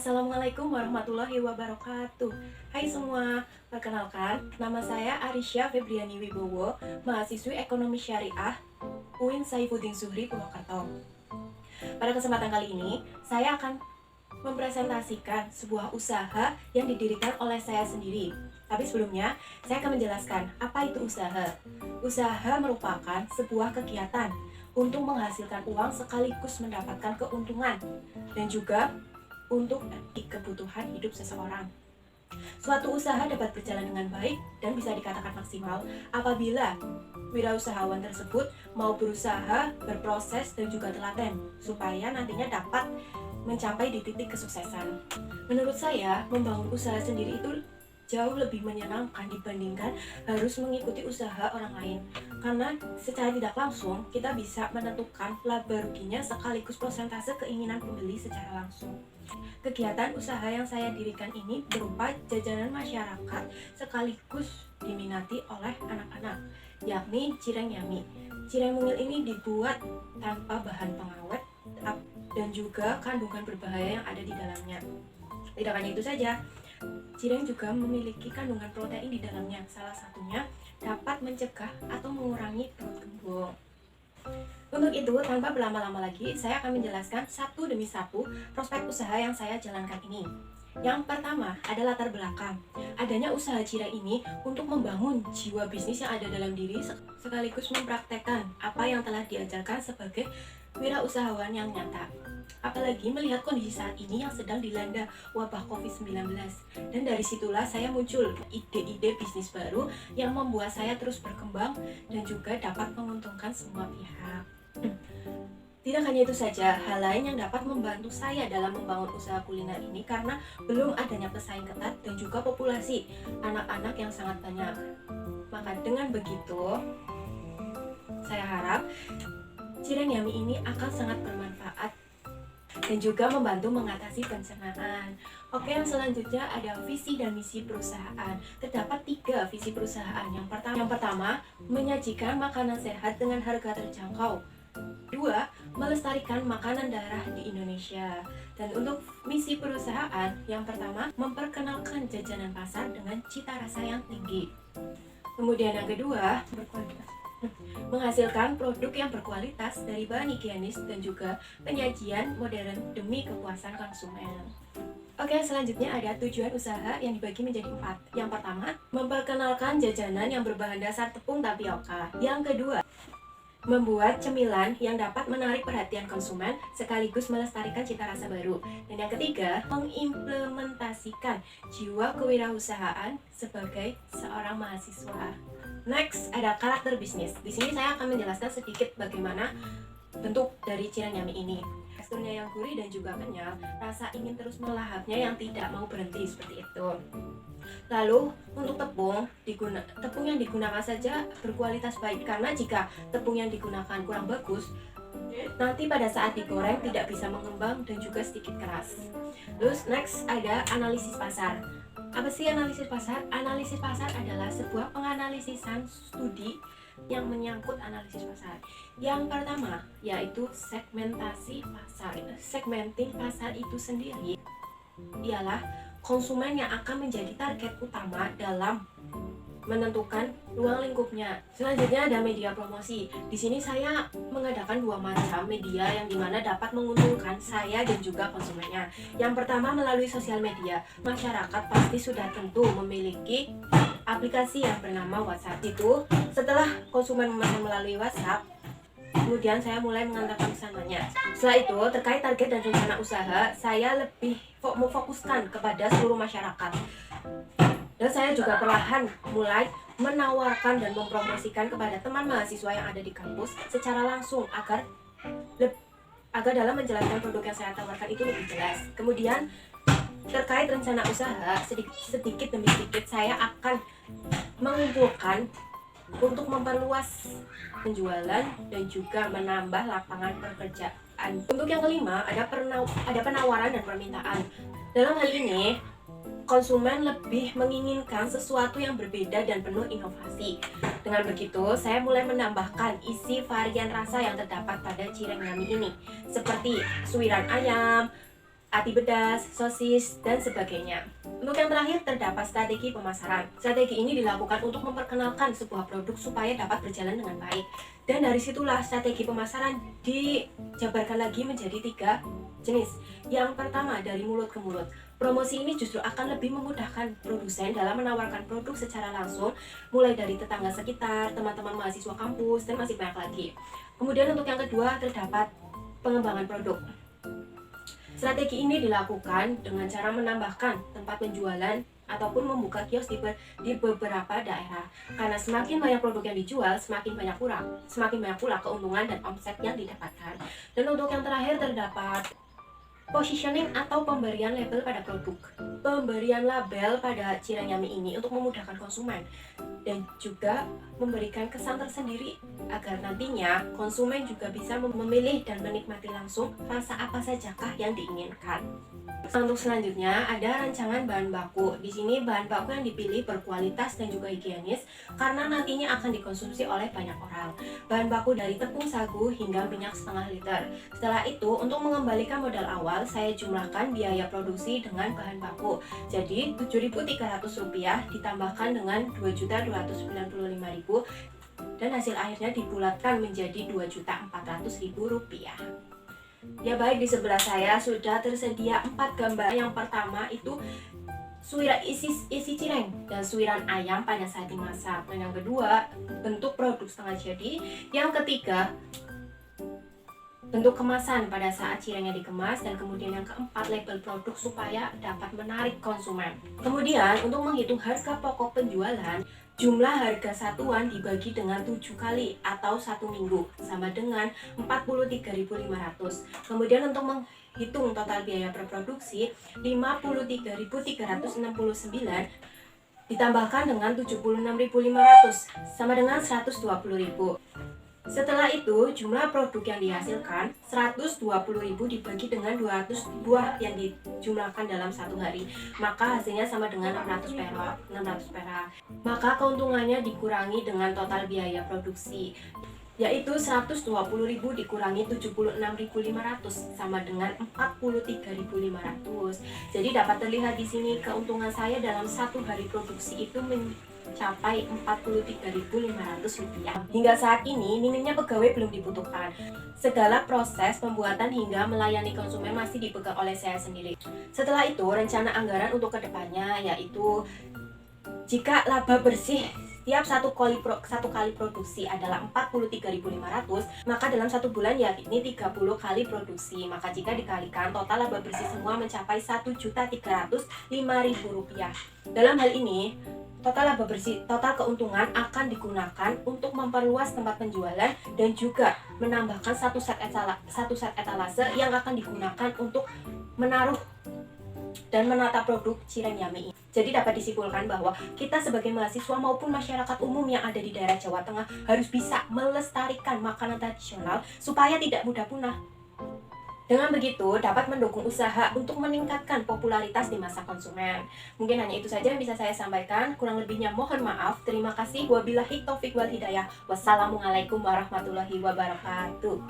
Assalamualaikum warahmatullahi wabarakatuh. Hai semua, perkenalkan, nama saya Arisya Febriani Wibowo, mahasiswi Ekonomi Syariah UIN Saifuddin Zuhri Purwokerto. Pada kesempatan kali ini, saya akan mempresentasikan sebuah usaha yang didirikan oleh saya sendiri. Tapi sebelumnya, saya akan menjelaskan apa itu usaha. Usaha merupakan sebuah kegiatan untuk menghasilkan uang sekaligus mendapatkan keuntungan dan juga untuk kebutuhan hidup seseorang. Suatu usaha dapat berjalan dengan baik dan bisa dikatakan maksimal apabila wirausahawan tersebut mau berusaha, berproses, dan juga telaten supaya nantinya dapat mencapai di titik kesuksesan. Menurut saya, membangun usaha sendiri itu jauh lebih menyenangkan dibandingkan harus mengikuti usaha orang lain, karena secara tidak langsung kita bisa menentukan laba ruginya sekaligus persentase keinginan pembeli secara langsung. Kegiatan usaha yang saya dirikan ini berupa jajanan masyarakat sekaligus diminati oleh anak-anak, yakni cireng yami. Cireng mungil ini dibuat tanpa bahan pengawet dan juga kandungan berbahaya yang ada di dalamnya. Tidak hanya itu saja, cireng juga memiliki kandungan protein di dalamnya. Salah satunya dapat mencegah atau mengurangi perut gembung. Untuk itu, tanpa berlama-lama lagi, saya akan menjelaskan satu demi satu prospek usaha yang saya jalankan ini. Yang pertama ada latar belakang. Adanya usaha cireng ini untuk membangun jiwa bisnis yang ada dalam diri sekaligus mempraktekkan apa yang telah diajarkan sebagai wirausahawan yang nyata. Apalagi melihat kondisi saat ini yang sedang dilanda wabah COVID-19. Dan dari situlah saya muncul ide-ide bisnis baru yang membuat saya terus berkembang dan juga dapat menguntungkan semua pihak. Tidak hanya itu saja, hal lain yang dapat membantu saya dalam membangun usaha kuliner ini karena belum adanya pesaing ketat dan juga populasi anak-anak yang sangat banyak. Maka dengan begitu, saya harap cireng yami ini akan sangat bermanfaat dan juga membantu mengatasi pencernaan. Oke, yang selanjutnya ada visi dan misi perusahaan. Terdapat 3 visi perusahaan. Yang pertama, menyajikan makanan sehat dengan harga terjangkau. 2, melestarikan makanan daerah di Indonesia. Dan untuk misi perusahaan, yang pertama, memperkenalkan jajanan pasar dengan cita rasa yang tinggi. Kemudian yang kedua, menghasilkan produk yang berkualitas dari bahan higienis dan juga penyajian modern demi kepuasan konsumen. Oke, selanjutnya ada tujuan usaha yang dibagi menjadi 4. Yang pertama, memperkenalkan jajanan yang berbahan dasar tepung tapioka. Yang kedua, membuat cemilan yang dapat menarik perhatian konsumen sekaligus melestarikan cita rasa baru. Dan yang ketiga, mengimplementasikan jiwa kewirausahaan sebagai seorang mahasiswa. Next, ada karakter bisnis. Di sini saya akan menjelaskan sedikit bagaimana bentuk dari cireng yami ini. Teksturnya yang gurih dan juga kenyal, rasa ingin terus melahapnya yang tidak mau berhenti seperti itu. Lalu untuk tepung yang digunakan saja berkualitas baik, karena jika tepung yang digunakan kurang bagus, nanti pada saat digoreng tidak bisa mengembang dan juga sedikit keras. Terus next ada analisis pasar. Apa sih analisis pasar? Analisis pasar adalah sebuah penganalisisan studi yang menyangkut analisis pasar. Yang pertama yaitu segmentasi pasar. Segmenting pasar itu sendiri ialah konsumen yang akan menjadi target utama dalam menentukan ruang lingkupnya. Selanjutnya ada media promosi. Di sini saya mengadakan 2 macam media yang dimana dapat menguntungkan saya dan juga konsumennya. Yang pertama melalui sosial media. Masyarakat pasti sudah tentu memiliki aplikasi yang bernama WhatsApp. Itu setelah konsumen memesan melalui WhatsApp, kemudian saya mulai mengantarkan pesanannya. Setelah itu, terkait target dan rencana usaha, saya lebih memfokuskan kepada seluruh masyarakat. Dan saya juga perlahan mulai menawarkan dan mempromosikan kepada teman mahasiswa yang ada di kampus secara langsung agar dalam menjelaskan produk yang saya tawarkan itu lebih jelas. Kemudian terkait rencana usaha, sedikit demi sedikit saya akan mengumpulkan untuk memperluas penjualan dan juga menambah lapangan pekerjaan. Untuk yang kelima ada penawaran dan permintaan. Dalam hal ini konsumen lebih menginginkan sesuatu yang berbeda dan penuh inovasi. Dengan begitu, saya mulai menambahkan isi varian rasa yang terdapat pada cireng yami ini, seperti suiran ayam, ati pedas, sosis, dan sebagainya. Untuk yang terakhir terdapat strategi pemasaran. Strategi ini dilakukan untuk memperkenalkan sebuah produk supaya dapat berjalan dengan baik. Dan dari situlah strategi pemasaran dijabarkan lagi menjadi 3 jenis. Yang pertama dari mulut ke mulut. Promosi ini justru akan lebih memudahkan produsen dalam menawarkan produk secara langsung, mulai dari tetangga sekitar, teman-teman mahasiswa kampus, dan masih banyak lagi. Kemudian untuk yang kedua terdapat pengembangan produk. Strategi ini dilakukan dengan cara menambahkan tempat penjualan ataupun membuka kios di beberapa daerah. Karena semakin banyak produk yang dijual, semakin banyak pula keuntungan dan omset yang didapatkan. Dan untuk yang terakhir terdapat positioning atau pemberian label pada produk. Pemberian label pada Cireng-Yummy ini untuk memudahkan konsumen dan juga memberikan kesan tersendiri agar nantinya konsumen juga bisa memilih dan menikmati langsung rasa apa sajakah yang diinginkan. Untuk selanjutnya ada rancangan bahan baku. Di sini bahan baku yang dipilih berkualitas dan juga higienis karena nantinya akan dikonsumsi oleh banyak orang. Bahan baku dari tepung sagu hingga minyak setengah liter. Setelah itu untuk mengembalikan modal awal saya jumlahkan biaya produksi dengan bahan baku. Jadi Rp7.300 ditambahkan dengan Rp2.295.000 dan hasil akhirnya dibulatkan menjadi Rp2.400.000. Ya baik, di sebelah saya sudah tersedia 4 gambar. Yang pertama itu suiran isi cireng dan suiran ayam pada saat dimasak. Dan yang kedua bentuk produk setengah jadi. Yang ketiga bentuk kemasan pada saat cirengnya dikemas. Dan kemudian yang keempat label produk supaya dapat menarik konsumen. Kemudian untuk menghitung harga pokok penjualan, jumlah harga satuan dibagi dengan 7 kali atau 1 minggu sama dengan Rp43.500. Kemudian untuk menghitung total biaya berproduksi Rp53.369 ditambahkan dengan Rp76.500 sama dengan Rp120.000. Setelah itu jumlah produk yang dihasilkan Rp120.000 dibagi dengan 200 buah yang dijumlahkan dalam satu hari, maka hasilnya sama dengan 600 perak. Maka keuntungannya dikurangi dengan total biaya produksi, yaitu Rp120.000 dikurangi Rp76.500 sama dengan Rp43.500. Jadi dapat terlihat di sini keuntungan saya dalam satu hari produksi itu mencapai Rp43.500. Hingga saat ini minimnya pegawai belum dibutuhkan. Segala proses pembuatan hingga melayani konsumen masih dipegang oleh saya sendiri. Setelah itu rencana anggaran untuk kedepannya yaitu jika laba bersih tiap satu kali produksi adalah Rp43.500, maka dalam satu bulan yakni 30 kali produksi. Maka jika dikalikan total laba bersih semua mencapai Rp1.305.000. Dalam hal ini total keuntungan akan digunakan untuk memperluas tempat penjualan dan juga menambahkan satu set etalase yang akan digunakan untuk menaruh dan menata produk Cireng-Yummy ini. Jadi dapat disimpulkan bahwa kita sebagai mahasiswa maupun masyarakat umum yang ada di daerah Jawa Tengah harus bisa melestarikan makanan tradisional supaya tidak mudah punah. Dengan begitu dapat mendukung usaha untuk meningkatkan popularitas di masa konsumen. Mungkin hanya itu saja yang bisa saya sampaikan. Kurang lebihnya mohon maaf. Terima kasih. Wabillahi taufiq wal hidayah. Wassalamualaikum warahmatullahi wabarakatuh.